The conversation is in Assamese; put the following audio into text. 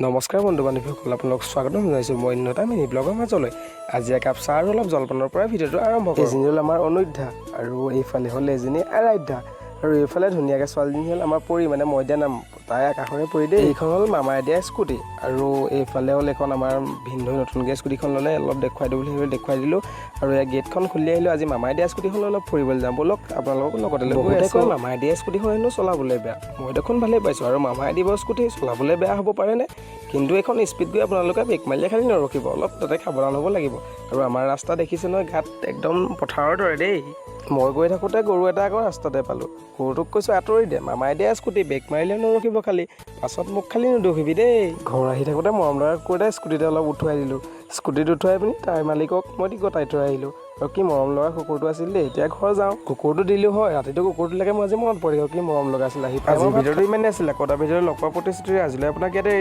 নমস্কাৰ বন্ধু বান্ধৱীসকল, আপোনালোক স্বাগতম জনাইছোঁ মই অন্যতা মিনি ব্লগৰ মাজলৈ। আজি একাপ চাহ আৰু অলপ জলপানৰ পৰা ভিডিঅ'টো আৰম্ভ কৰোঁ। এজনী হ'ল আমাৰ অনুধ্যা আৰু এইফালে হ'ল এজনী আৰাধ্যা আৰু এইফালে ধুনীয়াকৈ ছোৱালীজনী হ'ল আমাৰ পৰি, মানে মই দিয়া নাম, তাই আকাশৰে পৰি দেই। এইখন হ'ল মামাই দিয়া স্কুটি আৰু এইফালে হ'ল এইখন আমাৰ ভিনদৈ নতুনকৈ স্কুটিখন ল'লে, অলপ দেখুৱাই দিওঁ বুলি ভাবি দেখুৱাই দিলোঁ। আৰু এই গেটখন খুলি আহিলোঁ। আজি মামাই দিয়া স্কুটিখন অলপ ফুৰিবলৈ যাম, ব'লক আপোনালোকক লগতে লৈ গৈ আছোঁ। মামাই দিয়া স্কুটিখন হেনো চলাবলৈ বেয়া, মই দেখোন ভালেই পাইছোঁ। আৰু মামাই দিব স্কুটি চলাবলৈ বেয়া হ'ব পাৰেনে? কিন্তু এখন স্পীড গৈ আপোনালোকে ব্ৰেক মাৰিলে খালি নৰখিব, অলপ তাতে সাৱধান হ'ব লাগিব। আৰু আমাৰ ৰাস্তা দেখিছে নহয়, ঘাট একদম পথাৰৰ দৰে দেই। মই গৈ থাকোঁতে গৰু এটা আকৌ ৰাস্তাতে পালোঁ। গৰুটোক কৈছোঁ আঁতৰি দে, মামাই দিয়া স্কুটি ব্ৰেক মাৰিলে নৰখিব খালি, পাছত মোক খালি নুদুখিবি দেই। ঘৰ আহি থাকোঁতে মৰম লগা কুকুৰ এটাই স্কুটিতে অলপ উঠুৱাই দিলোঁ। স্কুটিত উঠুৱাই পিনি তাৰ মালিকক মই গতাই থৈ আহিলোঁ। আৰু কি মৰম লগা কুকুৰটো আছিল দেই। এতিয়া ঘৰ যাওঁ, কুকুৰটো দিলোঁ হয়, ৰাতিটো কুকুৰটোলৈকে মই আজি মনত পৰি গ'ল, কি মৰম লগা আছিল। আহি পাই ভিডিঅ'টো ইমানেই আছিলে, কটা ভিডিঅ'টো লগ পোৱাৰ প্ৰতিশ্ৰুতি আজিলৈ আপোনাক ইয়াতে